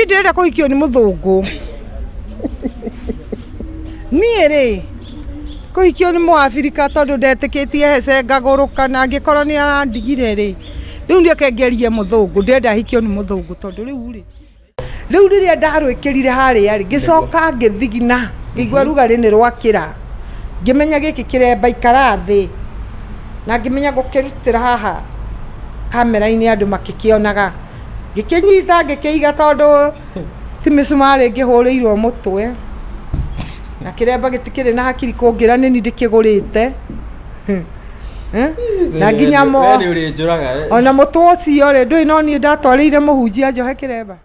ndĩrenda kũhikio nĩ mũthũngũ niĩ rĩ kũhikio nĩ Mũabirika tondũ ndetĩkĩtie hece ngagũrũka na angĩkorwo nĩ arandigire rĩ rĩu nĩakengerie mũthũngũ ndĩrenda hikio nĩ mũthũngũ tondũ rĩu rĩrĩa ndarwĩkĩrire harĩa rĩ ngĩcoka ngĩthigina ngĩigua rugarĩ nĩ rwakĩra ngĩmenya gĩkĩ kĩremba ikara thĩ na ngĩmenya gũkĩrutĩra haha kamera-inĩ andũ makĩkĩonaga ngĩkĩnyita ngĩkĩiga tondũ ti mĩcumarĩ ngĩhũrĩirwo mũtwe na kĩremba gĩtikĩrĩ na hakiri kũngĩra nĩ niĩ ndĩkĩgũrĩte na nginya ona mũtwe ũcio rĩ ndũĩ no niĩ ndatwarĩire mũhunjia njohe kĩremba.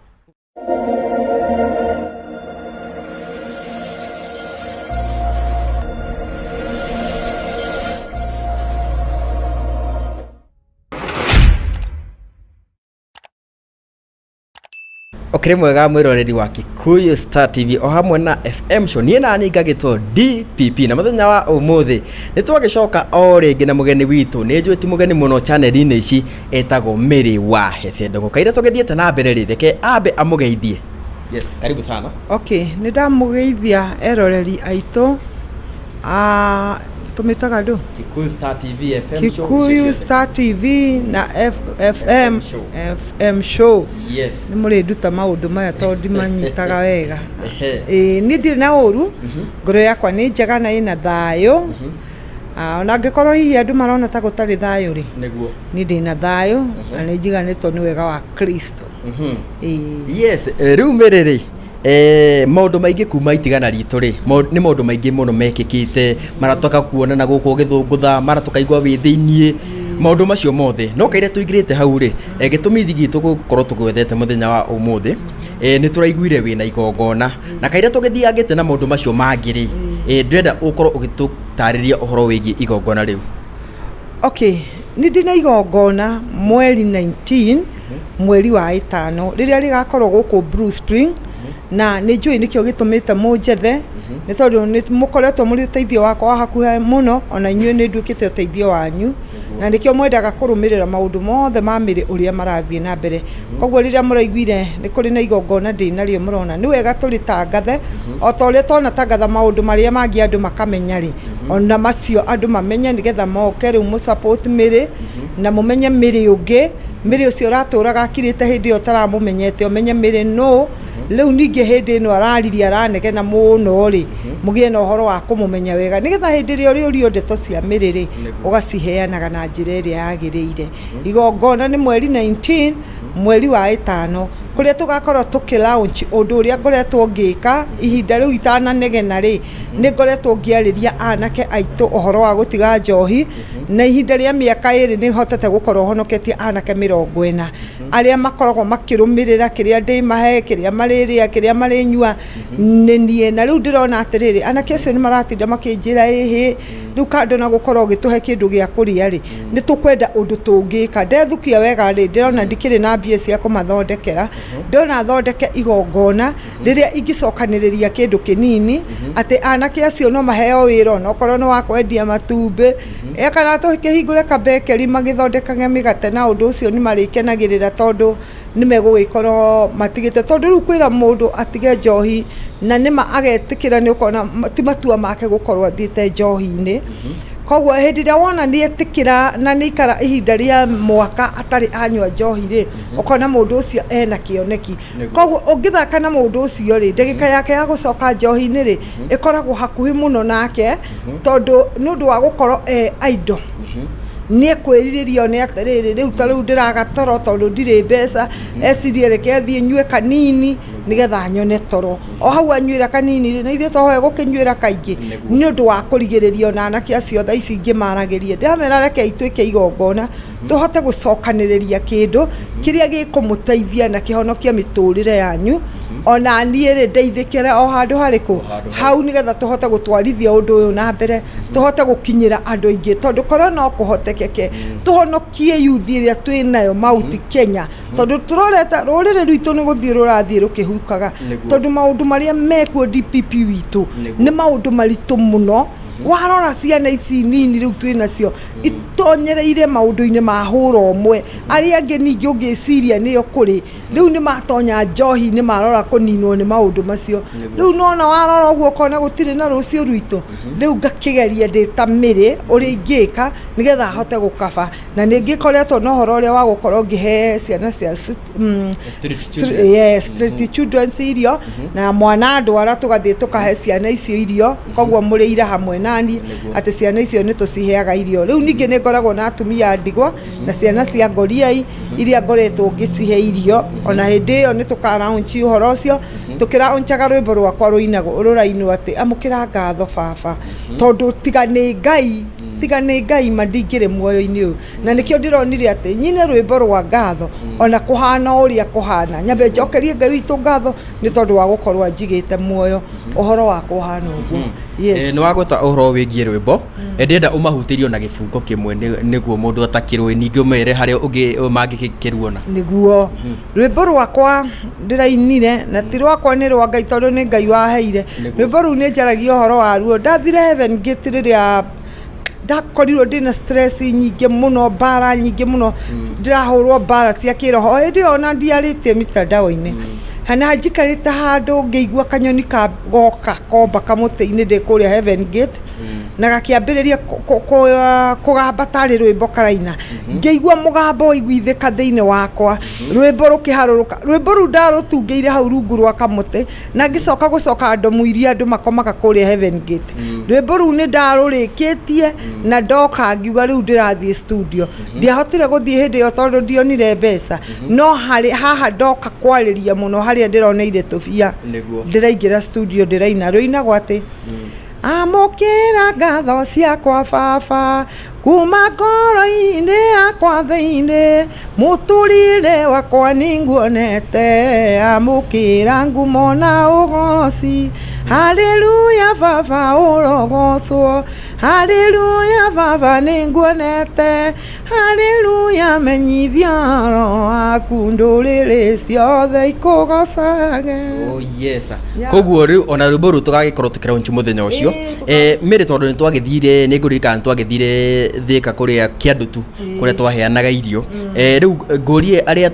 Okire mwega mwiroreri wa Kikuyu Star TV o hamwe na FM show niĩ nani ngagĩtwo DPP na mũthenya wa ũmũthĩ nĩtwagĩcoka o rĩngĩ na mũgeni witũ nĩ njũĩ ti mũgeni mũno channel-inĩ ici etagwo Mary wa Hece Ndongo kaire tũgĩthiĩte na mbere rĩ reke ambe amũgeithie. Yes, karibu sana. Okay, nĩ ndamũgeithia eroreri aitũ tumitaga ndo Kikuyu Star TV FM show. Kikuyu Star TV na FM show. Yes. Nĩ mũrĩ nduta maũndũ maya tondũ ndimanyitaga wega. Niĩ ndirĩ na ũru ngoro yakwa nĩ njega na ĩna thayũ. Ona angĩkorwo hihi andũ marona ta gũtarĩ thayũ rĩ nĩguo niĩ ndĩna thayũ na nĩ njiganĩtwo nĩ wega wa Kristo. Yes, rĩu mĩrĩrĩ maũndũ maingĩ kuma itigana ritũ rĩ nĩ maũndũ maingĩ mũno mekĩkĩte maratoka kuonana gũkũ gĩthũngũtha maratoka igwa wĩ thĩiniĩ maũndũ macio mothe no kaire tũingĩrĩte hau rĩ gĩtũmi thigitũ gũkorwo tũgwethete mũthenya wa ũmũthĩ nĩ tũraiguire wĩna igongona na kaire tũgĩthiangĩte na maũndũ macio mangĩ rĩ ndĩrenda ũkorwo ũgĩtũtarĩria ũhoro wĩgiĩ igongona rĩu. Okay, nĩ ndĩna igongona mweri 19 mweri wa 5 rĩrĩa rĩgakorwo gũkũ Blue Spring na nĩ njũĩ nĩkĩo gĩtũmĩte mũnjethe nĩ tondũ nĩ mũkoretwo mũrĩ ũteithio wakwa wa hakuhĩ mũno ona inyuĩ nĩ nduĩkĩte ũteithio wanyu na nĩkĩo mwendaga kũrũmĩrĩra maũndũ mothe ma Mĩrĩ ũrĩa marathiĩ na mbere koguo rĩrĩa mũraiguire nĩ kũrĩ na igongona ndĩ narĩo mũrona nĩ wega tũrĩtangathe o ta ũrĩa twanatangatha maũndũ marĩa mangĩ andũ makamenya rĩ ona macio andũ mamenye nĩgetha moke rĩu mũsupport Mĩrĩ na mũmenye Mĩrĩ ũngĩ Mĩrĩ ũcio ũratũraga akirĩte hĩndĩ ĩyo taramũmenyete ũmenye Mĩrĩ no rĩu ningĩ hĩndĩ ĩno arariria aranegena mũno rĩ mũgĩe na ũhoro wa kũmũmenya wega nĩgetha hĩndĩ ĩrĩa ũrĩũrio ndeto cia Mĩrĩ rĩ ũgaciheanaga na njĩra ĩrĩa yagĩrĩire. Igongona nĩ mweri 19 mweri wa 5 kũrĩa tũgakorwo tũkĩ-launch ũndũ ũrĩa ngoretwo ngĩka ihinda rĩu itananegena rĩ nĩ ngoretwo ngĩarĩria anake aitũ ũhoro wa gũtiga njohi na ihinda rĩa mĩaka ĩrĩ nĩ hotete gũkorwo honoketie anake 40 arĩa makoragwo makĩrũmĩrĩra kĩrĩa ndĩmahe kĩrĩa marĩrĩa kĩrĩa marĩnyua nĩ niĩ na rĩu ndĩrona atĩrĩrĩ anake acio nĩ maratinda makĩnjĩra ĩhĩ rĩu kando na gũkorwo ũgĩtũhe kĩndũ gĩa kũrĩa rĩ nĩ tũkwenda ũndũ tũngĩka ndethukia wega rĩ ndĩrona ndikĩrĩ na mbia cia kũmathondekera ndĩrona thondeke igongona rĩrĩa ingĩcokanĩrĩria kĩndũ kĩnini atĩ anake acio no maheo wĩra ona okorwo nĩ wa kwendia matumbĩ kana tũkĩhingũre kabekeri magĩthondekaga mĩgate na ũndũ ũcio nĩ marĩkenagĩrĩra tondũ nĩ megũgĩkorwo matigĩte tondũ rĩu kwĩra mũndũ atige njohi na nĩma agetĩkĩra nĩ ũkona ti matua make gũkorwo athiĩte njohi-inĩ koguo hĩndĩ ĩrĩa wona nĩ etĩkĩra na nĩ ikara ihinda rĩa mwaka atarĩ anyua njohi rĩ ũkona mũndũ ũcio ena kĩoneki koguo ũngĩthaka na mũndũ ũcio rĩ ndagĩka yake ya gũcoka njohi-inĩ rĩ ĩkoragwo hakuhĩ mũno nake tondũ nĩ ũndũ wa gũkorwo idol nĩ kwĩrirĩria nĩ atĩrĩrĩ rĩu ta rĩu ndĩraga toro tondũ ndirĩ mbeca ecirie reke thiĩ nyue kanini nĩgetha nyone toro o hau anyuĩra kanini na ithuĩ tũhoe gũkĩnyuĩra kaingĩ nĩ ũndũ wa kũrigĩrĩrio na anake acio thaa ici ingĩ maragĩria ndĩramera reke ituĩke igongona tũhote gũcokanĩrĩria kĩndũ kĩrĩa gĩkũmũteithia na kĩhonokia mĩtũrĩre yanyu ona niĩ rĩ ndeithĩkĩre o handũ harĩkũ hau nĩgetha tũhote gũtwarithia ũndũ ũyũ na mbere tũhote gũkinyĩra andũ aingĩ tondũ korwo no kũhotekeke tũhonokie yuthi ĩrĩa twĩnayo Mount Kenya tondũ tũroreta rũrĩrĩ rwitũ nĩ gũthiĩ rũrathiĩ rũkĩhukaga tondũ maũndũ marĩa mekuo DPP witũ nĩ maũndũ maritũ mũno warora ciana ici nini rĩu twĩnacio itonyereire maundu-ini ma hura omwe aria angi ningi ungiciria niyo kuri riu ni matonya njohi ni marora kuninwo ni maundu macio riu nona warora uguo kona gutire na rucio rwito riu ngakigeria ndita miri uri ingika nigetha hote gukaba na ningikoretwo no horo uria wa gukorwo ngihe ciana cia street children irio na mwana ndwara tugathie tukahe ciana icio irio koguo muri ira hamwe nani ati ciana icio ni tuciheaga irio riu ningi ni ngoragwo na atumia ndigwa na ciana cia ngoriai iria ngoretwo ngicihe irio ona hindi iyo ni tukaraunchi uhoro ucio tukiraunchaga rwimbo rwakwa rurainwo ati amukira ngatho baba tondu tigani ngai mandingire muoyo-ini uyu na nikio ndironire ati nyine rwimbo rwa ngatho ona kuhana uria kuhana nyambe njokerie ngai witu ngatho ni tondu wa gukorwa njigite muoyo uhoro wa kuhana uguo ni wagweta uhoro wigie rwimbo ndienda umahutirio na gibungo kimwe niguo mundu atakirwe ningi umere haria ungi mangikirwona niguo rwimbo rwakwa ndirainire na ti rwakwa ni rwa ngai tondu ni ngai waheire rwimbo ru ni njaragia uhoro wa ruo ndathire Heaven Gate riria ndakorirwo ndina stress nyingi muno bara nyingi muno ndirahurwo bara cia kiroho hindi ona ndiaritie mitandao-ini hana njikarite handu ngeigua kanyoni ka goka komba kamuti-ini ndi kuria Heaven Gate na gakiambiriria kugamba tari rwimbo karaina ngeigua mugambo igwithika thiini wakwa rwimbo rukiharuruka rwimbo ru ndarutungeire hau rungu rwa kamuti na ngicoka gucoka ndomu iria andu makomaga kuria Heaven Gate rwimbo ru ni ndarurikitie na ndoka ngiuga riu ndirathie studio ndiahotire guthie hindi yo tondu ndionire mbeca no haha ndoka kwariria muno haria ndironeire tubia ndiraingira studio ndiraina rwinagwo ati amukira ngatho ciakwa baba kuma ngoro-ini yakwa thiini muturire wakwa ninguonete amukira ngumo na ugoci haleluya baba urogocwo haleluya baba ninguonete haleluya menyithia roho waku nduriri ciothe ikugocage yes koguo riu ona rwimbo ru tugagikorwo tukiraunchi muthenya ucio miri tondu ni twagithire ni ngurika ni twagithire thika kuria kiandutu kuria twaheanaga irio riu ngurie aria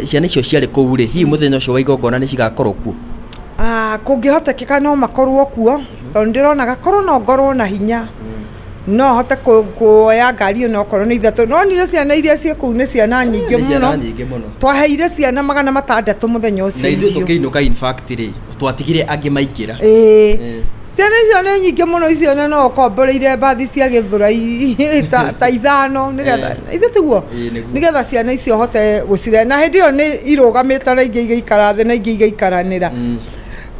ciana icio ciari kuu ri hihi muthenya ucio wa igongona ni cigakorwo kuo kungihotekeka no makorwo kuo tondu ndirona gakorwo no ngorwo na hinya no hote kuoya ngari no korwo ni ithatu no nire ciana iria cie kuu ni ciana nyingi muno twaheire ciana 600 muthenya ucio na ithu tukiinuka in fact ri twatigire angi maingira ciana icio nĩ nyingĩ mũno icio no komboreire mbathi cia gĩthũrai ta ithano nigetha ithe tiguo nigetha ciana icio hote gũcirera na hĩndĩ ĩyo nĩ irũgamĩte na ingĩ igaikara thĩ na ingĩ igaikaranĩra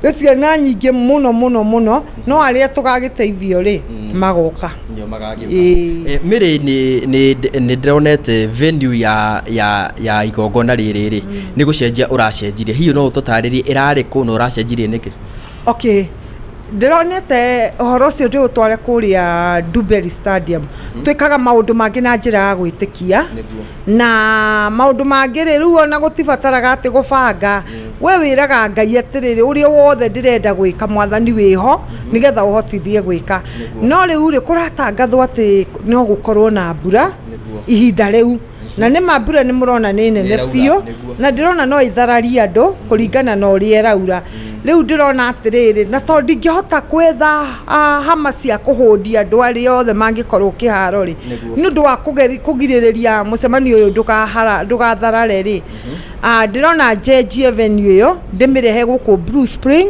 nĩ ciana nyingĩ mũno no arĩa tũgagĩteithio rĩ magoka mĩrĩ nĩ ndĩronete venue ya igongona rĩrĩ rĩ nĩ gũcenjia ũracenjirie hihi no ũtũtarĩrie ĩrarĩ kũ na ũracenjirie nĩkĩ okay ndironete uhoro ucio ndi utware kuria Duberry Stadium twikaga maundu mangi na njira ya gwitikia na maundu mangi riu ona gutibataraga ati gubanga we wiraga ngai atiriri uria wothe ndirenda gwika mwathani wiho nigetha uhotithie gwika no riu ri kuratangathwo ati no gukorwo na mbura ihinda riu na nĩ mambura nĩ murona nĩ nene biũ na ndirona no ithararia andu kuringana na uria raura riu ndirona atiriri na tondu ndingihota kwetha hama cia kuhundia andu aria othe mangikorwo kiharo ri ni undu wa kugiririria mucemanio uyu ndugatharare ri ndirona njenjie venue iyo ndimirehe guku Blue Spring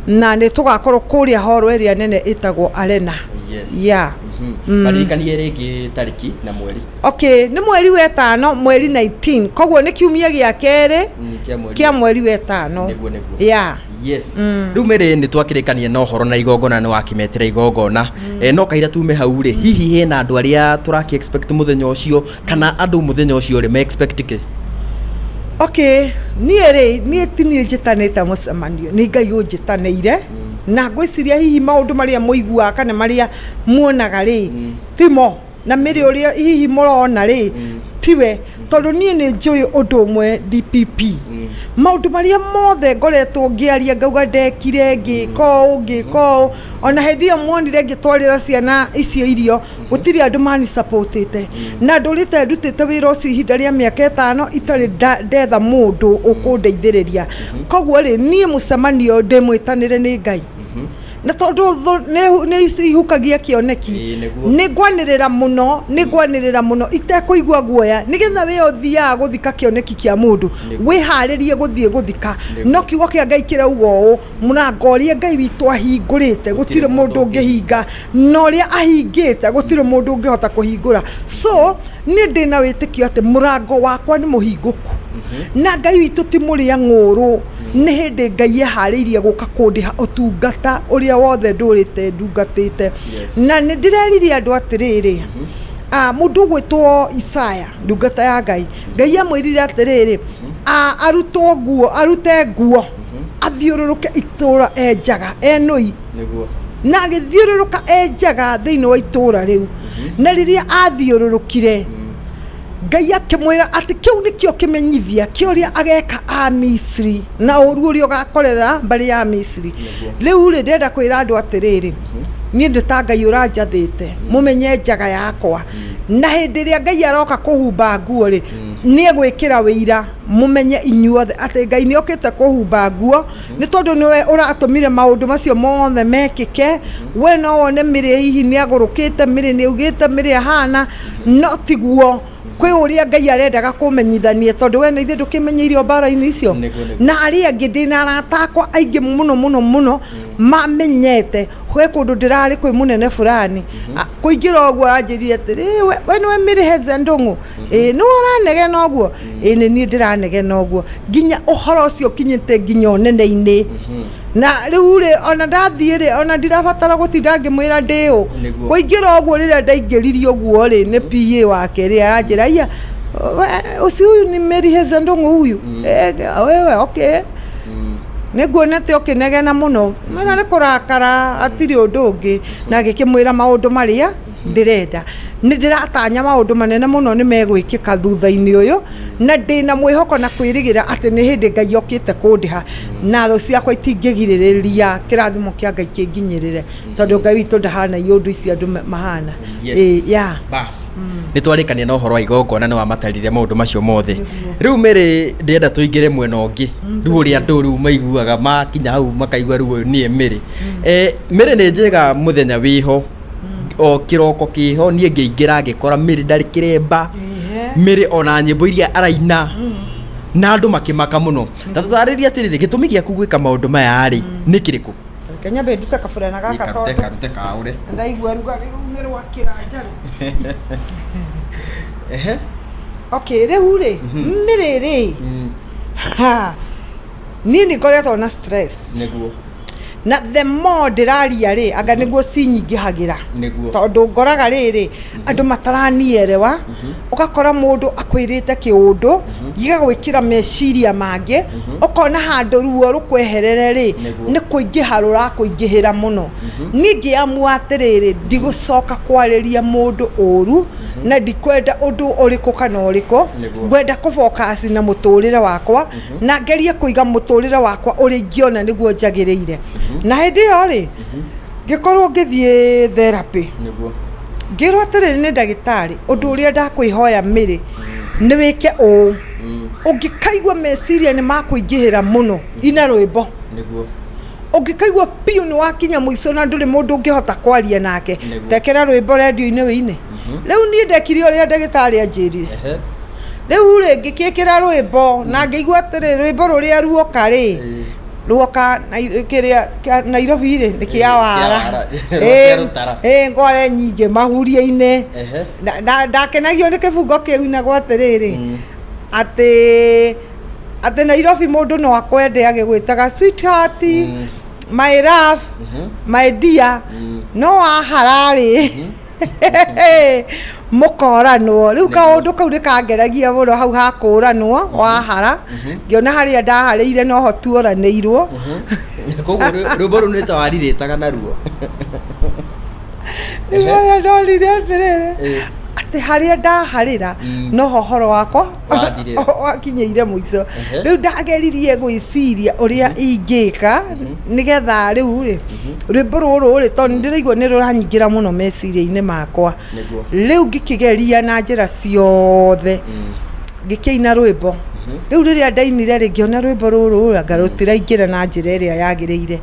na nĩ tugakorwo kuria horo area nene itagwo Arena Maririkanie rĩngĩ tariki na mweri. Okay, nĩ mweri wa 5 mweri 19. Koguo nĩ kiumia gĩa kerĩ kia mweri wa 5. Yeah. Yes. Rĩu mĩrĩ nĩ twakĩrĩkanie na ũhoro na igongona nĩ wakimetera igongona. No kaira tume hau rĩ hihi hena andũ arĩa tũraki expect mũthenya ũcio kana andũ mũthenya ũcio rĩ me expect kĩ? Okay, niĩ tinĩ njitanĩte mũcemanio nĩ Ngai ũnjitanĩire na ngwĩciria hihi maũndũ marĩa mũiguaga kana marĩa muonaga rĩ timo na mĩrĩ ũrĩa hihi mũrona rĩ tiwe tondu nie ni njui undu umwe DPP maundu maria mothe ngoretwo ngiaria ngauga ndekire ngiko ona hindi yo mwonire ngitwarira ciana icio irio gutiri andu mani supportite na ndurite ndutite wira ucio ihinda ria miaka 5 itari ndetha mundu ukundeithiriria koguo ri nie mucemanio ndimwitanire ni Ngai na tondu ne ihukagia kioneki ni ngwanirira muno itekuigua guoya nigetha we uthia guthika kioneki kia mundu wiharirie guthie guthika no kiugo kia Ngai kirauga murango ria Ngai witu ahingurite gutire mundu ungihinga no ria ahingite gutire mundu ungihota kuhingura so ni ndina witikio ati murango wakwa ni muhinguku na Ngai witu ti muria nguru ni hindi Ngai ehariirie guka kundiha utungata uria wothe ndurite ndungatite na ni ndireririe andu atiriri mundu gwitwo Isaya ndungata ya Ngai amwirire atiriri arute nguo athiururuke itura enjaga enui na agithiururuka enjaga thiini wa itura riu na riria athiururukire Ngai akimwira ati kiu nikio kimenyithia kioria ageka a Misri na uru uria ugakorera bari ya Misri riu ri ndenda kwira andu atiriri nie ndita Ngai uranjathite mumenye njaga yakwa na hindi ria Ngai aroka kuhumba nguo ri nie gwikira wira mumenye inyuothe ati Ngai ni okite kuhumba nguo ni tondu niwe uratumire maundu macio mothe mekike we no wone miri hihi ni agurukite miri ni ugite miri hana no tiguo kwi uria Ngai arendaga kumenyithania tondu we na ithe ndukimenyirio mbara-ini icio na aria angi ndina arata akwa aingi muno mamenyete hwe kundu ndirari kwi munene fulani kuingira uguo anjirire atiri we niwe Mirihetha Ndung'u ni uranegena uguo ni nie ndiranegena uguo nginya uhoro ucio kinyite nginya onene-ini na riu ri ona ndathie ri ona ndirabatara gutinda ngimwira ndiu kuingira uguo riria ndaingiririo uguo ri ni PA wake ri anjira ia ucio huyu ni Mirihetha Ndung'u huyu wewe okay niguonete ukinegena muno mena ni kurakara atiri undu ungi na gikimwira maundu maria ndirenda ni ndiratanya maundu manene muno ni megwikika thutha-ini uyu na ndina mwihoko na kwirigira ati ni hindi Ngai okite kundiha na tho ciakwa itingigiririria kirathimo kia Ngai kinginyirire tondu Ngai witu ndahana iundu ici andu mahana bas ni twarikania na uhoro wa igongona ni wamatarire maundu macio mothe riu Miri ndienda tuingire mwena ungi riu uria andu riu maiguaga makinya hau makaigua riu nie Miri Miri ni njega muthenya wiho o kiroko kiho nie ngiingira ngikora Miri ndari kiremba Miri ona nyimbo iria araina na andu makimaka muno tatariria atiriri gitumi giaku gwika maundu maya ri ni kiriku Kenya be duka kafurana gaka to rute kaure ndaigua rugari rumere wa kiranja okay riu ri Miri ri nini ngoretwo na stress niguo na the more ndiraria ri anga niguo cinyigihagira tondu ngoraga riri andu mataranielewa ugakora mundu akwirite kiundu gigagwikira meciria mange ukona handu ruo rukweherere ri ni kuingiha rurakuingihira muno ningi amua atiriri ndigucoka kwariria mundu uru na ndikwenda undu uriku kana uriku ngwenda kufocus na muturire wakwa na ngerie kuiga muturire wakwa uri ngiona niguo njagiriire na hindi yo ri ngikorwo ngithie therapy ngirwo atiriri ni ndagitari undu uria ndakwihoya Miri ni wike u ungikaigua meciria ni makuingihira muno ina rwimbo ungikaigua piu ni wakinya muico na nduri mundu ungihota kwaria nake tekera rwimbo radio-ini wine riu ni ndekire uria ndagitari anjirire riu ri ngikikira rwimbo na ngigua atiriri rwimbo ruria ruoka ri ruoka Nairobi ri nikiawara ngore nyingi mahuria-ini ndakenagio ni kibungo kiu na gwatiriri ati Nairobi mundu no akwende agigwitaga sweetheart my love my dear no aharari mukoranwo riu kaundu kau nikangeragia muno hau hakuranwo wahara ngiona haria ndahariire no ho tuoranirwo koguo rwimbo ru nitawariritaga naruo ndorire atiriri ati haria ndaharira no horo wakwa wakinyeire muico riu ndageririe gwiciria uria ingika nigetha riu ri rwimbo ruru ri tondu ndiraigua ni ruranyingira muno meciria-ini makwa riu ngikigeria na njira ciothe ngikiina rwimbo riu riria ndainire ri ngiona rwimbo ruru ngarutira ingira na njira iria yagiriire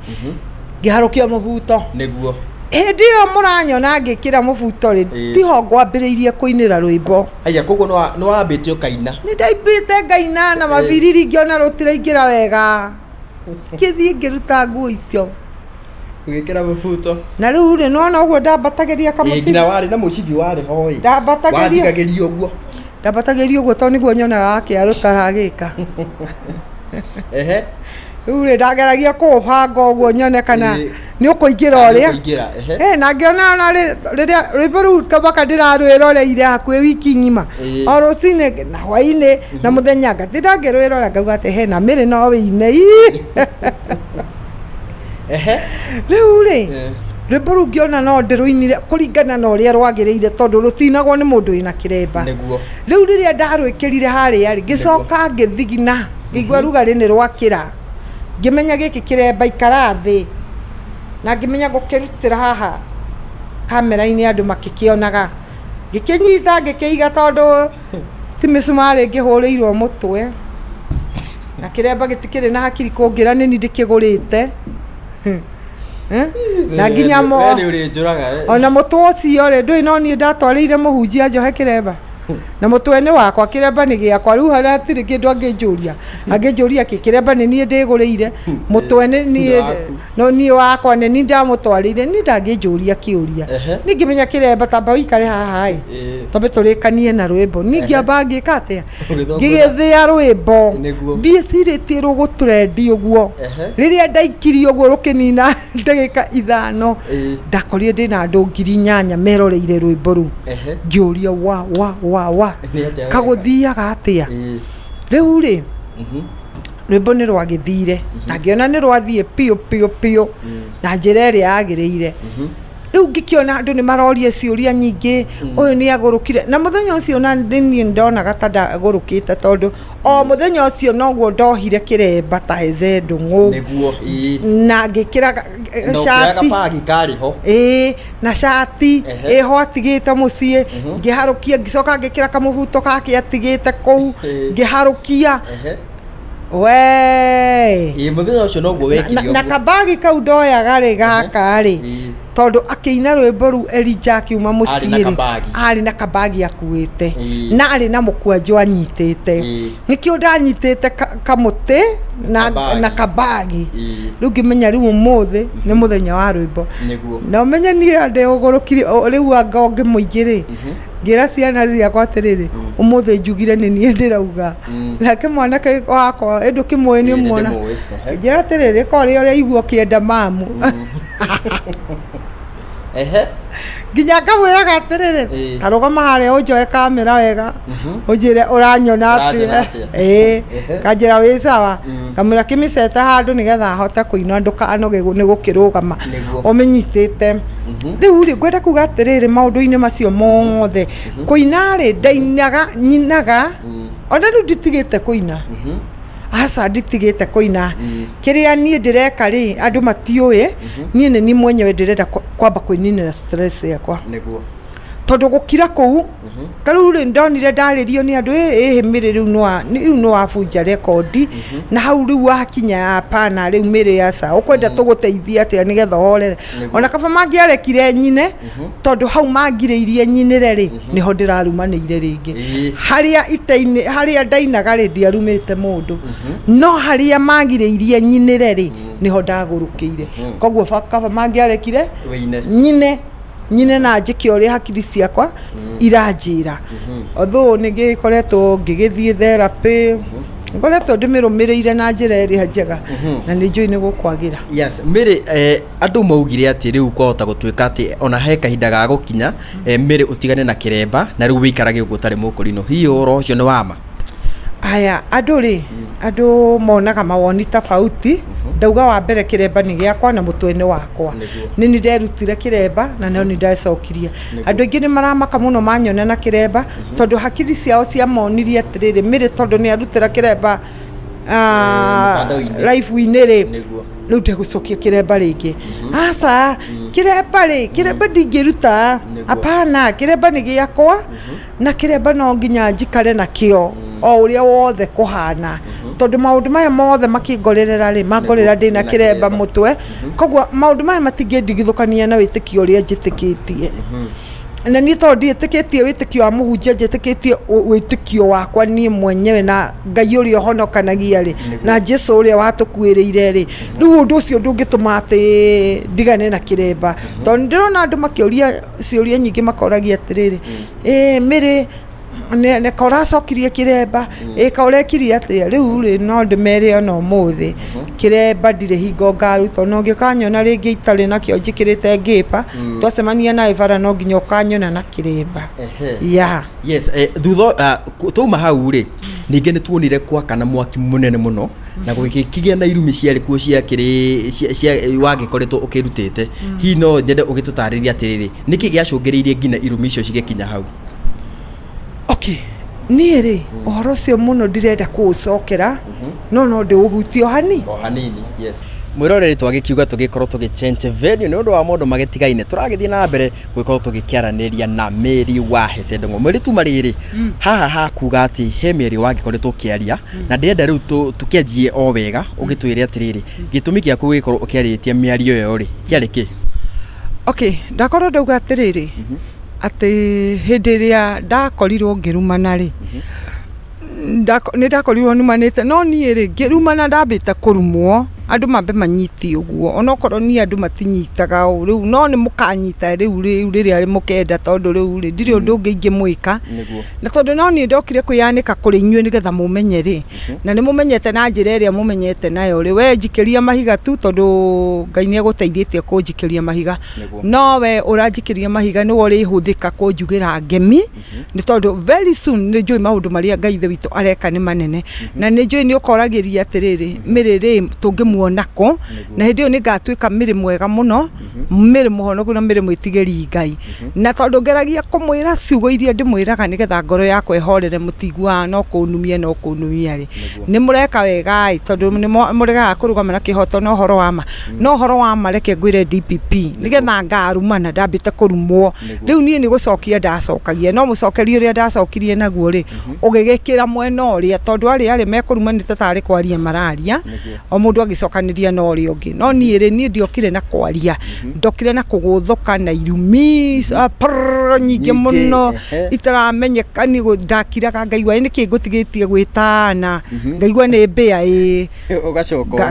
ngiharukia mubuto niguo hindi iyo muranyona ngikira mubuto ri tiho ngwambiriirie kuinira rwimbo aya koguo no wambite ukaina ni ndaimbite ngaina na mabiriri ngiona rutira ingira wega kithii ngiruta nguo icio ugikira mubuto na riu ri nona uguo ndambatagiria kamucibi ngina wari na mucibi wari hoi ndambatagiria uguo tondu niguo nyonaga akiaruta ragika ehe riu ri ndageragia kubanga uguo nyone kana ni ukuingira uria na ngiona ona riria rwimbo riu kabaka ndirarwiroreire hakuhi wiki ng'ima o rucini na hwaini na muthenya ngatinda ngirwirora ngauga ati hena Mary no wine riu ri rwimbo riu ngiona no ndiruinire kuringana na uria rwagiriire tondu rutinagwo ni mundu wina kiremba riu riria ndarwikirire haria ri ngicoka ngithigina ngigua rugari ni rwakira ngimenya giki kiremba ikara thi na ngimenya gukirutira haha kamera-ini andu makikionaga ngikinyita ngikiiga tondu ti misumari ngihuriirwo mutwe na kiremba gitikiri na hakiri kungira ni ndikigurite na nginya mo ona mutwe ucio ri ndui no ni ndatwarire muhunjia njohe kiremba na mutwe-ini wakwa kiremba ni giakwa riu haria atiri kindu anginjuria kiremba ni nie ndiguriire mutwe-ini ni wakwa ni ni ndamutwarire ni ndanginjuria kiuria ni ngimenya kiremba tamba wikare haha tombe turikanie na rwimbo ni ngiamba ngika atia ngigithia rwimbo ndiciritie rugutrendi uguo riria ndaikirie uguo rukinina ndagika 5 ndakorire ndina andu 8,000 meroreire rwimbo ru ngiuria wa kaguthiaga atia riu ri rwimbo ni rwagithire na ngiona ni rwathie pio na njira iria yagiriire riu ngikiona andu ni maroria ciuria nyingi uyu ni agurukire na muthenya ucio na ni ndonaga ta ndagurukite tondu o muthenya ucio noguo ndohire kiremba ta heze ndungu na ngikira shati na shati ho atigite mucii ngiharukia ngicoka ngikira kamubuto gake atigite kou ngiharukia we muthenya ucio noguo wekirio na kabagi kau ndoyaga ri gaka ri tondu akiina rwimbo ru Elijah akiuma muciiri ari na kabagi akuite na ari na mukwanjo anyitite nikio ndanyitite kamuti na kabagi riu ngimenya riu umuthi ni muthenya wa rwimbo na umenye ni ande ugurukire riu anga ngimuingire ngira ciana ciakwa atiriri umuthi njugire ni nie ndirauga nake mwanake wakwa endu kimwe ni muona njira atiriri kori uria igwo kienda mamu nginya ngamwiraga atiriri karugama haria unjoe kamera wega unjire uranyona atia kanjira wi sawa kamera kimiseta handu nigetha hote kuina ndukanoge ni gukirugama umenyitite riu ri ngwenda kuga atiriri maundu-ini macio mothe kuina ri ndainaga nyinaga ona riu nditigite kuina asa nditigite kuina kiria nie ndireka ri andu matiuye nie ni mwenyewe ndirenda kwamba kwininira stress yakwa niguo tondu gukira kou kariu ri ndonire ndaririo ni andu Mary riu no abunja rekodi na hau riu wakinya hapana riu Mary asa ukwenda tuguteithia atia nigetha horere ona kaba mangiarekire nyine tondu hau mangiriirie nyinire ri niho ndirarumanire ringi haria itaini haria ndainaga ri ndiarumite mundu no haria mangiriirie nyinire ri niho ndagurukiire koguo kaba mangiarekire nyine na njike uria hakiri ciakwa iranjira although ningikoretwo ngigithie therapy ngoretwo ndimirumirire na njira iria njega na ni njui ni gukwagira yes Mary andu maugire ati riu kwahota gutuika ati ona he kahinda ga gukinya Mary utigane na kiremba na riu wikarage uguo tari mukurino hiyo oro cio ni wama aya andu monaga mawoni tofauti ndauga wa mbere kiremba ni giakwa na mutwene wakwa ni nderutire kiremba na no ni ndacokirie andu aingi ni maramaka muno manyona na kiremba tondu hakiri ciao cia monirie atiriri mire tondu ni arutira kiremba life winere riu ndegucokia kiremba ringi aca kiremba ndingiruta apana kiremba ni giakwa na kiremba no nginya njikare na kio o uria wothe kuhana tondu maundu maya mothe makingorerera ri mangorera ndina kiremba mutwe koguo maundu maya matingĩndigithũkania na witikio uria njitikitie na ni tondu ndiĩtĩkĩtie witikio wa muhunjia njĩtĩkĩtie witikio wakwa nie mwenyewe na Ngai uria honokanagia ri na Jesu uria watukuĩrĩire ri riu undu ucio ndungĩtũma atĩ ndigane na kiremba tondu ndirona andu makĩũria ciũria nyingĩ makoragia atiriri mĩrĩ ne koracokirie kiremba kaurekirie atia riu ri no ndimere ona umuthi kiremba ndire hingo ngaruta no ngikanyona ringi itari nakio njikirite ngipa twacemania nawe bara no nginya ukanyona na kiremba yes thutha tuma hau ri ningi ni tuonire kwa kana mwaki munene muno na gũgĩkĩgĩa na irumi ciarĩ kuo ciakĩrĩ wagĩkoretwo ũkĩrutĩte hihi no nyende ũgĩtũtarĩria atĩrĩrĩ nĩkĩ gĩacũngĩrĩirie nginya irumi icio cigĩkinya hau? Niĩ rĩ ũhoro ũcio mũno ndirenda kũũcokera no ndĩũhutie o hanini yes mwiroreri twagĩkiuga tũgĩkorwo tũgĩchange venue nĩ ũndũ wa maũndũ magĩtigaine tũragĩthiĩ na mbere gũkorwo tũgĩkĩaranĩria na Mary wa Hecendeng'o. Mwĩrĩ tu marĩrĩ haha hakuga atĩ he Mary wagĩkoretwo ũkĩaria na ndĩrenda rĩu tũkĩanjie o wega ũgĩtwĩre atĩrĩrĩ gĩtũmi gĩaku gĩkorwo ũkĩarĩtie mĩario ĩyo rĩ kĩarĩ kĩ? Ndakorwo ndauga atĩrĩrĩ atĩ hĩndĩ ĩrĩa ndakorirwo ngĩrumana rĩ nĩ ndakorirwo numanĩte no niĩ rĩ ngĩrumana ndambĩte kũrumwo andu mambe manyiti uguo onokorwo ni andu matinyitaga riu no ni mukanyita riu riria mukenda tondu riu ndiri undu ungi ingimwika na tondu no ni ndokire kuyanika kuri inyue nigetha mumenye ri na ni mumenyete na njira iria mumenyete nayo ri we njikiria mahiga tu tondu Ngai ni aguteithĩtie kunjikiria mahiga no we uranjikiria mahiga ni wori huthika kunjugira ngemi ni tondu very soon ni njui maundu maria Ngai the witu areka ni manene na ni njui ni ukoragiria atiriri miriri tungi nako na hindi yo ni ngatwika Mary mwega muno Mary muhonoku na Mary mwitigeri Ngai na tondu ngeragia kumwira ciugo iria ndimwiraga nigetha ngoro yakwa ihorere mutigua no kunumia ri ni mureka wega tondu ni murega kurugama na kihoto no horo wa ma reke ngwire DPP nigetha ngarumana ndambite kurumwo riu nie ni gucokia ndacokagia no mucokeria uria ndacokirie naguo ri ugigikira mwena uria tondu ari mekurumanite tari kwaria mararia o mundu agicokanĩria na ũrĩa ũngĩ no niĩ rĩ niĩ ndiokire na kwaria ndokire na kũgũthũka na irumi nyingĩ mũno itaramenyeka ni ndakiraga ngaigua nĩkĩ ngũtigĩtie gwĩtana ngaigua nĩ mbĩa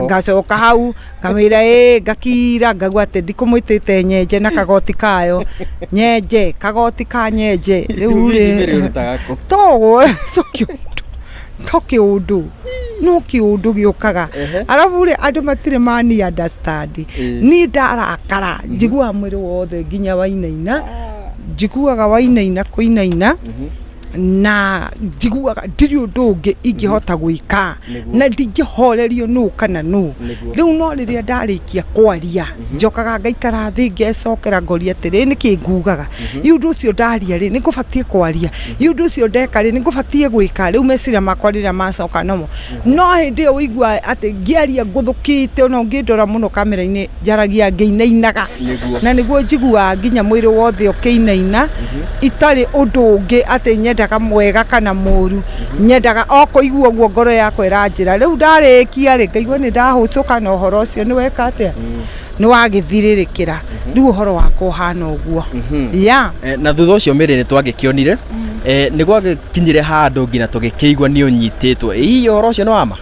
ngacoka hau ngamwĩra ngakira ngagua atĩ ndikũmwĩtĩte nyenje na kagoti kayo nyenje kagoti ka nyenje rĩu rĩ toki undu no kiundu giukaga arabu ri andu matire mani understand ni ndarakara njigua mwiri wothe nginya wainaina njiguaga wainaina kuinaina na njiguaga ndiri undu ungi ingihota gwika na ndingĩhorerio nũ kana nũ riu no riria ndarikia kwaria njokaga ngaikara thi ngecokera ngoria atĩrĩ nĩkĩ ngugaga iundu ũcio ndaria rĩ nĩngũbatie kwaria iundu ũcio ndeka rĩ nĩngũbatie gwĩka riu meciria makwa rĩrĩa macoka nomo no hĩndĩ ĩyo ũigua atĩ ngĩaria ngũthũkĩte ona ũngĩndora mũno kamera-inĩ njaragia ngĩinainaga na nĩguo njiguaga nginya mwĩrĩ wothe ũkĩinaina itarĩ ũndũ ũngĩ atĩ nyendaga mwega kana mũru nyendaga o kũigua guo ngoro yakwa ĩranjĩra rĩu ndarĩkia rĩ ngaigua nĩ ndahũcũka na ũhoro ũcio nĩ weka atĩa nĩ wagĩthirĩrĩkĩra rĩu ũhoro wakwa ũhana ũguo na thutha ũcio Mary nĩ twagĩkĩonire nĩ gwagĩkinyire handũ nginya tũgĩkĩigua nĩ ũnyitĩtwo hihi ũhoro ũcio nĩ wama?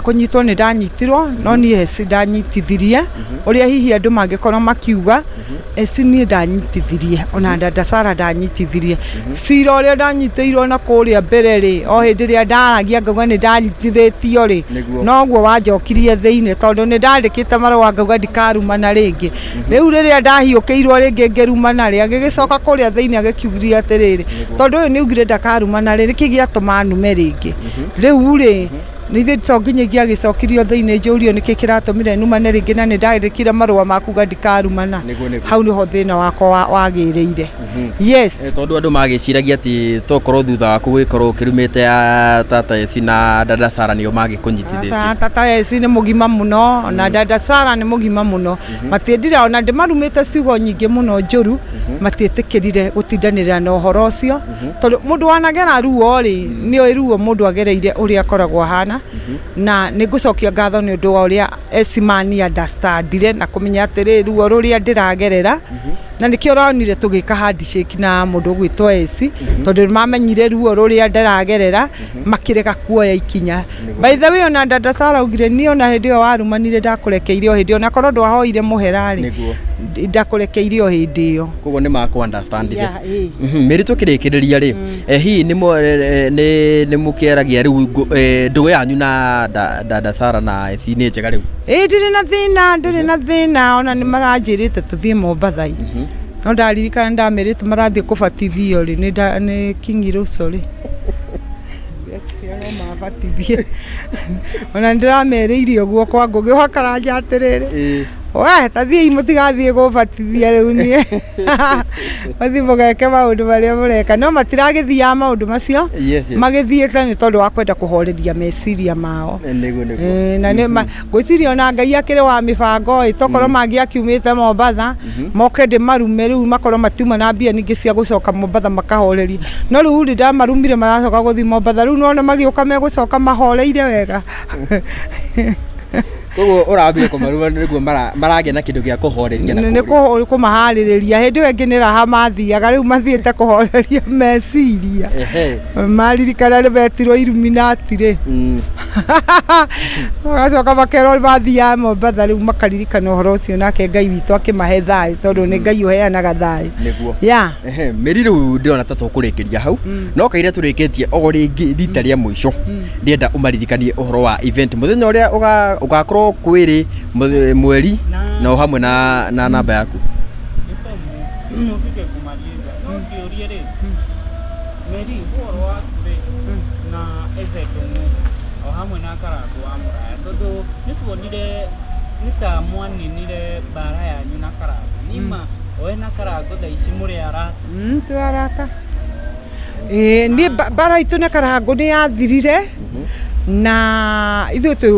Kunyitwo nĩ ndanyitirwo no niĩ heci ndanyitithirie ũrĩa hihi andũ mangĩkorwo makiuga eci niĩ ndanyitithirie ona Ndandasara ndanyitithirie cira ũrĩa ndanyitĩirwo na kũrĩa mbere rĩ o hĩndĩ ĩrĩa ndaragia ngauga nĩ ndanyitithĩtio rĩ noguo wanjokirie thĩinĩ tondu nĩ ndandĩkĩte marũa ngauga ndikarumana rĩngĩ rĩu rĩrĩa ndahiũkĩirwo rĩngĩ ngĩrumana rĩ agĩgĩcoka kũrĩa thĩinĩ agĩkiugirie atĩrĩrĩ tondu ũyũ nĩ ugire ndakarumana rĩ nĩkĩ gĩatũma nume rĩngĩ rĩu rĩ nä ithe to nginyagia agäcokirio thä-inä njårio nä kä kä ratåmire numane rä ngä na nä ndandä kire marå makuga ndikarumana hau nä ho thä na wakwa wagä rä ire tondå andå magä ciragia atä tokorwo thutha waku gå korwo å kä rumä te Tata Esi na Dada Sarah nä o magä kå nyitithä Tata Esi nä må gima må no na Dada Sarah nä må gima må no matiendire ona ndä marumä te ciugo nyingä må no njåru matiätä kä rire gå tindanä rä ra na å horo å cio tondå må ndå wanagera ruo rä nä oä ruo må ndå agereire å rä a akoragwo hana na nä ngå cokia ngatho nä å ndå wa å rä a Esimani understandire na kå menya atä rä ruo rå rä a ndä ragerera na nä kä o ronire tå gä ka handshake na må ndå å gwä two Esi tondå nä mamenyire ruo rå rä a ndäragerera makä rega kuoya ikinya by the way ona Dada Sarah augire niä ona hä ndä ä yo warumanire ndakå rekeire o hä ndä ä yo nakorwo ndwahoire må hera rä ndakå rekeire o hä ndä ä yo koguo nä makå mä rä tå kä rä kä rä ria rä hihi nä må kä eragia rä u ndå yanyu na Dada Sarah na Esi nä njega rä u ndä rä na thä na ona nä maranjä rä te tå thiä Mombatha no ndaririkana ndamä rä te marathiä kå batithio rä nä kingirå co rä mabatithie ona ndä ramerä irie å guo kwa ngå gä hakaranja atä rä rä we tathiäi må tigathiä gå batithia rä u niä mathi må geke maå ndå marä a må reka no matiragä thiaga maå ndå macio magä thiä te nä tondå wa kwenda kå horeria meciria mao na ngwä ciria ona Ngai akä rä wa mä bango ä tokorwo mangä akiumä te Mombatha moke ndä marume rä u makorwo matiuma na mbia ningä cia gå coka Mombatha makahoreria no rä u ndä ndamarumire maracoka gå thiä Mombatha rä u nona magä å ka megå coka mahoreire wega koguo å rathiä kå maruma nä guo maragä na kä ndå gä a kå horeria nä kå maharä rä ria hä ndä ä yo ä ngä nä raha mathiaga rä u mathiä te kå horeria meciria maririkana nä betirwo Illuminati rä magacoka makerwo mathiaga Mombatha rä u makaririkana å horo å cio nake Ngai witå akä mahe thayå tondå nä Ngai å heanaga thayå mä ri rä u ndä ona ta tå kå rä kä ria hau no kaire tå rä kä tie o rä ngä rita rä a må ico ndäenda å maririkanie å horo wa event må thenya å rä a å gakorwo kwä rä mweri na o hamwe na namba yaku hamwe na Karangũ wa Mũraya tondũ nĩ tuonire nĩ ta mwaninire mbara yanyu na Karangũ nima oe na Karangũ thaa ici mũrĩ arata twĩ arata nĩ mbara itũ na Karangũ nĩ yathirire na ithuĩ twĩ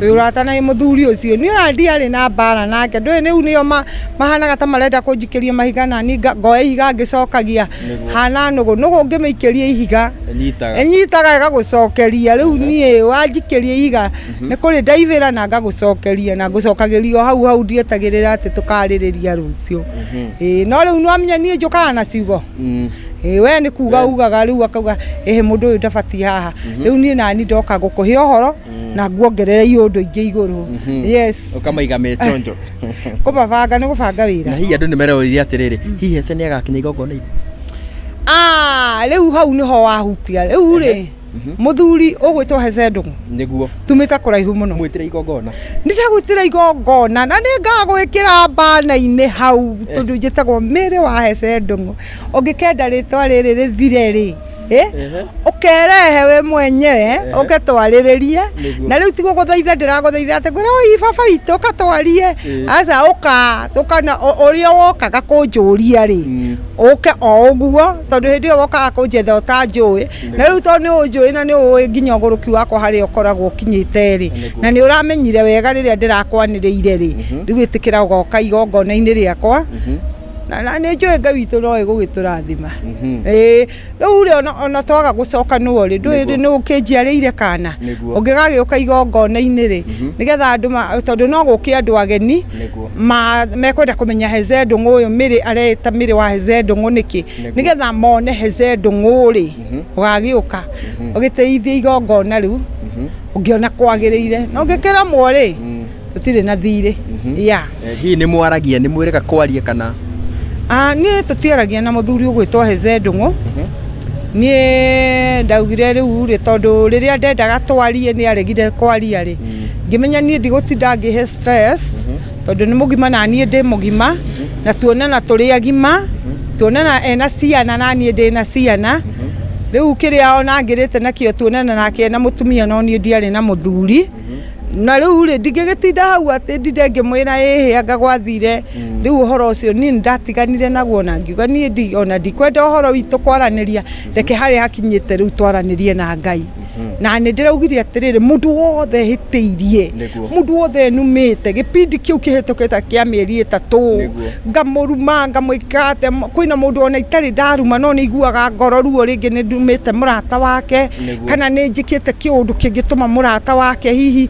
ũrata na mũthuri ũcio nĩ ona ndiarĩ na mbara nake ndũĩ rĩu nĩo mahanaga ta marenda kũnjikĩria mahiga nani ngoya ihiga ngĩcokagia hana nũgũ ngĩmĩikĩria ihiga ĩnyitaga ĩgagũcokeria rĩu niĩ wanjikĩria ihiga nĩ kũrĩ ndaivĩra na ngagũcokeria na ngũcokagĩrio hau ndietagĩrĩra atĩ tũkarĩrĩria rũciũ no rĩu nĩwamenya niĩ njũkaga na ciugo we nĩ kuga ugaga rĩu akauga mũndũ ũyũ ndabatiĩ haha rĩu niĩ nani ndoka gũkũhe ũhoro na nguongerere iũndũ ingĩ igũrũ ũkamaiga mĩtonjo kũmabanga nĩ gũbanga wĩra na hihi andũ nĩ meroririe atĩrĩrĩ hihi Ese nĩ agakinya igongona-inĩ rĩu hau nĩho wahutia rĩu rĩ muthuri ũgwĩtwo Heze Ndung'u nĩguo tumĩte kũraihu mũno mwĩtĩra igongona ndĩragwĩtĩra igongona na nĩ ngagwĩkĩra mbana-inĩ hau tondũ njĩtagwo Mary wa Heze Ndung'u ũngĩkenda rĩtwa rĩrĩ rĩthire rĩ ũkerehe we mwenyewe ũgatwarĩrĩrie na rĩu tigwo gũthaitha ndĩragũthaitha atĩ ngwĩra oi baba witũ ũgatwarie aca ũka ũrĩa wokaga kũnjũria rĩ ũke o ũguo tondũ hĩndĩ ĩyo wokaga kũnjetha ũtanjũĩ na rĩu tondũ nĩ ũnjũĩ na nĩ ũĩ nginya ũgũrũki wakwa harĩa ũkoragwo ũkinyĩte rĩ na nĩ ũramenyire wega rĩrĩa ndĩrakwanĩrĩire rĩ rĩu ĩtĩkĩra ũgoka igongona-inĩ rĩakwa na nĩ njũĩ Ngai witũ no egũgĩtũrathima rĩu rĩ ona twaga gũcoka nĩwo rĩ ndũĩ nĩ ũkĩnjiarĩire kana ũngĩgagĩũka igongona-inĩ rĩ nĩgetha andũ tondũ no gũkĩ andũ ageni mekwenda kũmenya Heze Ndung'u ũyũ Mary areta Mary wa Heze Ndung'u nĩkĩ nĩgetha mone Heze Ndung'u rĩ ũgagĩũka ũgĩteithia igongona rĩu ũngĩona kwagĩrĩire na ũngĩkĩra mwo rĩ tũtirĩ na thirĩ hihi nĩ mwaragia nĩ mwĩrĩga kwaria kana niĩ tũtiaragia na mũthuri ũgwĩtwo Heze Ndung'u niĩ ndaugire rĩu rĩ tondũ rĩrĩa ndendaga twarie nĩ aregire kwaria rĩ ngĩmenya niĩ ndigũtinda ngĩhe stress tondũ nĩ mũgima na niĩ ndĩ mũgima na tuonana tũrĩ agima tuonana ena ciana na niĩ ndĩ na ciana riu kiria ona ngirite nakio tuonana nake na mutumia no ni ndiari na muthuri na riu ri ndigigitinda hau ati ndinde ngimwira anga gwathire riu uhoro ucio ni ndatiganire naguo na ngiuga ni ona ndikwenda uhoro witu kwaraniria reke hari hakinyite riu twaranirie na Ngai na ni ndiraugire atiriri mundu wothe hitiirie mundu wothe numite gipindi kiu kihitukite kia mieri 3 ngamuruma ngamwikate kwina mundu ona itari ndaruma no niguaga ngoro ruo ringi ni ndumite murata wake kana ni njikite kiundu kingituma murata wake hihi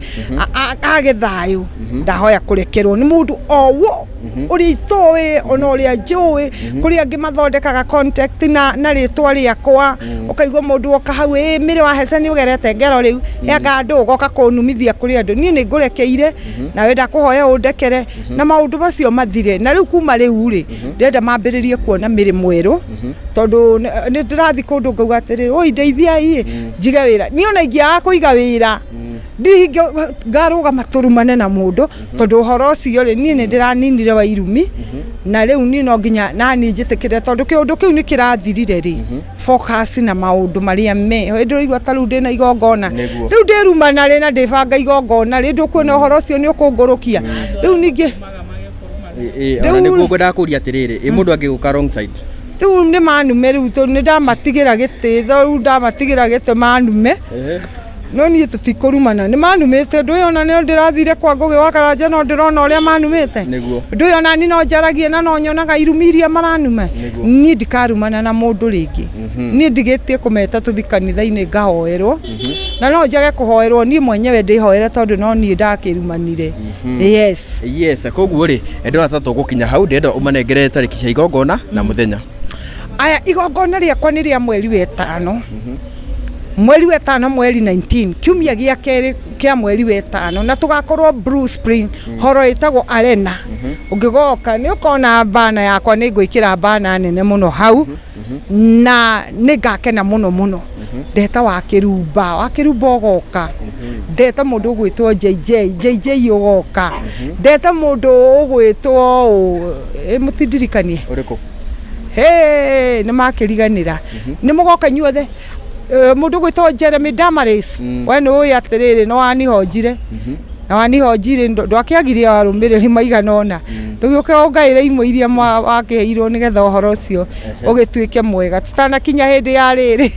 age thayu ndahoya kurekerwo ni mundu owo uri itoe ona uri njui kuri angi mathondekaga contact na ritwa riakwa ukaigwa mundu oka hau mire wa heceni ugerete ngero riu yanga ndu goka kunumithia kuri andu ni ngurekeire na wenda kuhoya undekere na maundu macio mathire na riu kuma riu ri ndenda mambiririe kuona miri mweru tondu ni ndirathi kundu ngauga atiriri oi ndeithia ii njige wira ni ona ingia kuiga wira ndihinge ngaruga maturumane na mundu tondu horo ucio ri ni ndiraninire wa irumi na riu ni no nginya nani njitikire tondu kiundu kiu ni kirathirire ri focus na maundu maria me ndirigwa taru ndina igongona riu ndirumana ri na ndibanga igongona ri ndukwona horo ucio ni ukungurukia riu ningi ona niguo ndakuria atiriri mundu angiguka wrong side riu ni manume riu tondu ni ndamatigira gititho riu ndamatigira gite manume no ni tutikurumana ni manumite ndu yona ni ndirathire kwa ngugi wa Karanja no ndirona uria manumite ndu yona ni no njaragie na no nyonaga irumiria maranume ni ndikarumana na mundu ringi ni ndigitie kumeta tuthi kanitha-ini ngahoerwo na no njage kuhoerwo ni mwenyewe ndihoere tondu no ni ndakirumanire yes koguo ri ndona ta tugukinya hau ndenda umanengere tariki cia igongona na muthenya aya igongona riakwa ni ria mweri wa 5 mweri wa 5 mweri 19 kiumia gia keri kia mweri wa 5 na tugakorwo Blue Spring horo itagwo arena ungigoka ni ukona bana yakwa ni ngwikira bana nene muno hau na ni ngakena muno ndeta wa kirumba ugoka ndeta mundu ugwitwo JJ ugoka ndeta mundu ugwitwo mutindirikanie uriko ni makiriganira ni mugoka nyuothe mundu gwitwo Jeremy Damaris we no yatiriri no anihonjire na wanihonjire ndwakiagiria warumiriri maiganona ndugiuke ongaire imwe iria wakiheirwo nigetha uhoro ucio ugituike mwega tutanakinya hindi ya riri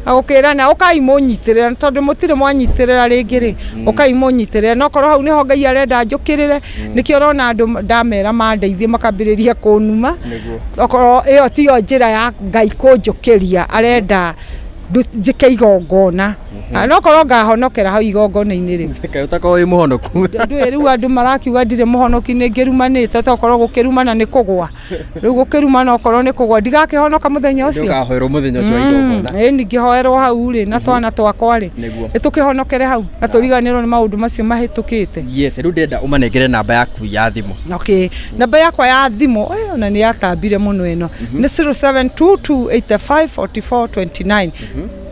agukirana ukai munyitirira tondu mutire mwanyitirira ringi ri ukai munyitirira no korwo hau niho Ngai arenda njukirire nikio rona andu ndamera mandeithie makambiriria kunuma okorwo iyo tiyo njira ya Ngai kunjukiria arenda njike igongona no korwo ngahonokera hau igongona-ini ri kai utako wi muhonoku riu andu marakiuga ndire muhonoki ni ngirumanite tokorwo gukirumana ni kugwa riu gukirumana okorwo ni kugwa ndigakihonoka muthenya ucio ngahoerwo muthenya ucio wa igongona ningihoerwo hau ri na twana twakwa ri tukihonokere hau na turiganirwo ni maundu macio mahitukite riu ndenda umanengere namba yaku ya thimu namba yakwa ya thimu ona ni yatambire muno ino ni 0722854429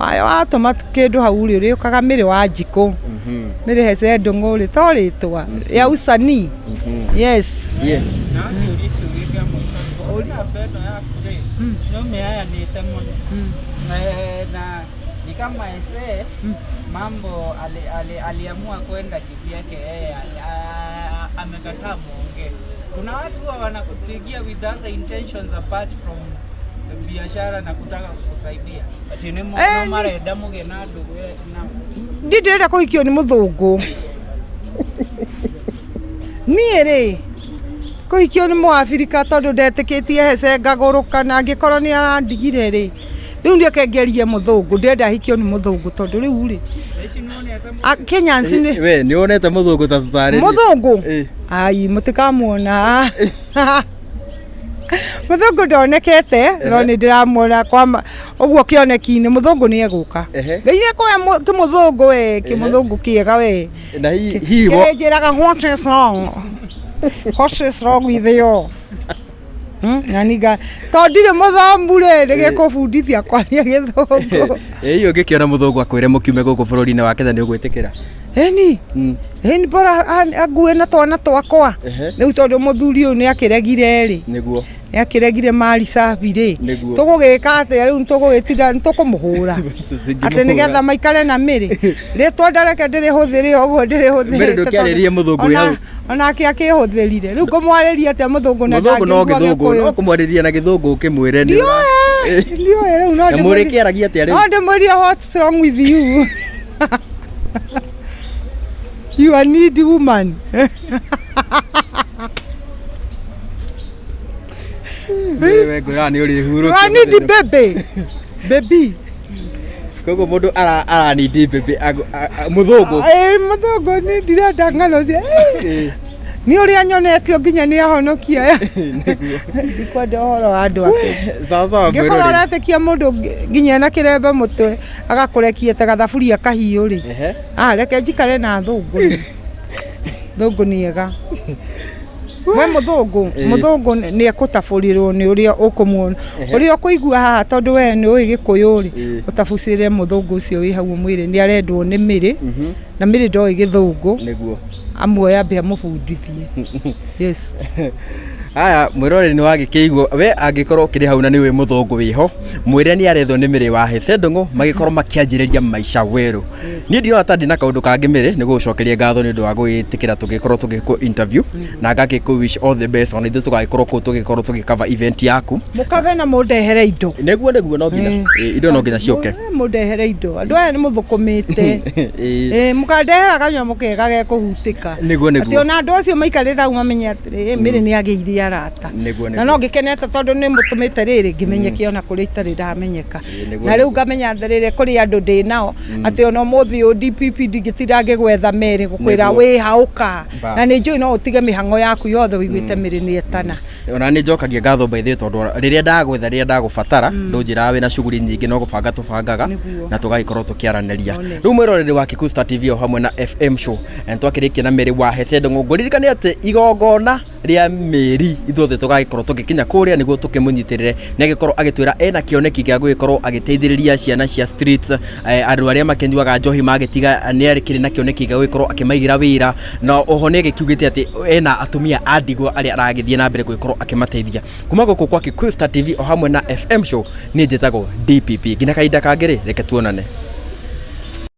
ayo atoma kindu hau ri ukaga miri wa njiko miri hece ndunguri toritwa ya usani yes na ni kama ese mambo aliamua kwenda kivyake yeye amekataa muongee. Kuna watu wanakupigia with other intentions apart from biashara na kutaka kukusaidia ati ni marenda muge na ndugu na ndindira kuhikio ni muthungu nie ri kuhikio ni muafrika tondu ndetikitie hece ngaguruka na ngikorwo ni arandigire ri riu ndio kengerie muthungu ndenda hikio ni muthungu tondu riu ri Kenya nsini we ni onete muthungu ta tutari muthungu ai mutikamuona muthungu ndonekete no ni ndiramwona kwa uguo kioneki-ini muthungu ni eguka ngeire kwa kimuthungu we kimuthungu kiega we na hiwo njiraga what is wrong with you naniga tondire muthambure ndigikubundithia kwaria githungu iyo ngikiona muthungu akwire mukiume guku bururi-ini wa Kenya ni ugwitikira bora ague na twana twakwa riu tondu muthuri uyu ni akiregire ri niguo yakiregire mari safi ri Nĩguo. tugugika atia riu tugugitira tukumuhura ati nigetha maikare na miri ritwa ndareke ndiri huthiri oguo ndiri huthiri Mbere ndũkĩarĩrie mũthũngũ hau. onake akĩhũthĩrire rĩu kũmwarĩria atĩa mũthũngũ na Mũthũngũ no ndangĩigua gĩthũngũ no Gĩkũyũ. kũmwarĩria na gĩthũngũ ũkĩmwĩre Ndiũĩ rĩu no na mũrĩkĩaragia atĩa rĩu no ndĩmwĩrie what's wrong with you. You are need woman. wewe ngũra nĩ ũrĩ hurũkia You are need baby. koguo mũndũ aranindi baby mũthũngũ Mũthũngũ nĩ ndirenda ng'ano cia nĩ ũrĩa nyonetio nginya nĩ ahonokia ndikwenda ũhoro wa andũ ake sawa ngĩkorwo ũretĩkia mũndũ nginya ena kĩrembe mũtwe agakũrekia ta gathaburia kahiũ rĩ reke njikare na thũngũ thũngũ nĩ ega we mũthũngũ nĩ ekũtabũrĩrwo nĩ ũrĩa ũkũmuona ũrĩa ũkũigua haha tondũ we nĩ ũĩ Gĩkũyũ rĩ ũtabucĩrĩre mũthũngũ ũcio wĩ hau mwĩrĩ nĩ arendwo nĩ mĩrĩ na mĩrĩ ndoĩ Gĩthũngũ nĩguo amuoya ambe amũbundithie yes Aya mwirore ni wagĩkĩigwo we angĩkorwo kĩrĩ hau na nĩ wĩ mũthũngũ wĩho mwĩre nĩ arethwo nĩ mĩrĩ wa Hece Ndung'u magĩkorwo makĩanjĩrĩria maica werũ niĩ ndirona ta ndina kaũndũ kangĩ mĩrĩ nĩ gũcokeria ngatho nĩ ũndũ wa gwĩtĩkĩra tũgĩkorwo tũgĩkwo interview na ngagĩkũ wish all the best ona ithuĩ tũgagĩkorwo kũ tũgĩkorwo tũgĩcover event yaku mũkabe na mũndehere indo nĩguo no nginya indo no nginya cioke mũndehere indo andũ aya nĩ mũthũkũmĩte mũkandehera kanyamũ kega gekũhutĩka atĩ ona andũ acio maikarĩte hau mamenye atĩrĩ mĩrĩ nĩ agĩire arata na no ngĩkenete tondũ nĩ mũtũmĩte rĩrĩ ngĩmenyeke ona kũrĩ itarĩ ndamenyeka na rĩu ngamenya atĩrĩrĩ kũrĩ andũ ndĩ nao atĩ ona ũmũthĩ ũyũ DPP ndingĩtinda ngĩgwetha merĩ gũkwĩra wĩhaũka na nĩ njũĩ no ũtige mĩhang'o yaku yothe wĩiguĩte mĩrĩ nĩ etana ona nĩ njokagia ngatho by the tondũ rĩrĩa ndagwetha rĩrĩa ndagũbatara ndũnjĩraga wĩna shughuli nyingĩ no gũbanga tũbangaga na tũgagĩkorwo tũkĩaranĩria rĩu mwĩroreri wa Kikuyu Star TV o hamwe na FM show twakĩrĩkia na Mĩrĩ wa Hece Ndung'u ngũririkane atĩ igongona rĩa Mĩri ithuothe tũgagĩkorwo tũgĩkinya kũrĩa nĩguo tũkĩmũnyitĩrĩre nĩ agĩkorwo agĩtwĩra ena kĩoneki gĩa gũgĩkorwo agĩteithĩrĩria ciana cia streets andũ arĩa makĩnyuaga njohi magĩtiga nĩ arĩ na kĩoneki gĩa gũgĩkorwo akĩmaigira wĩra na oho nĩ agĩkiugĩte atĩ ena atumia a ndigwa arĩa aragĩthiĩ na mbere gũgĩkorwo akĩmateithia kuma gũkũ kwa Kikuyu Star TV o hamwe na FM show nĩ njĩtagwo DPP nginya kahinda kangĩ reke tuonane.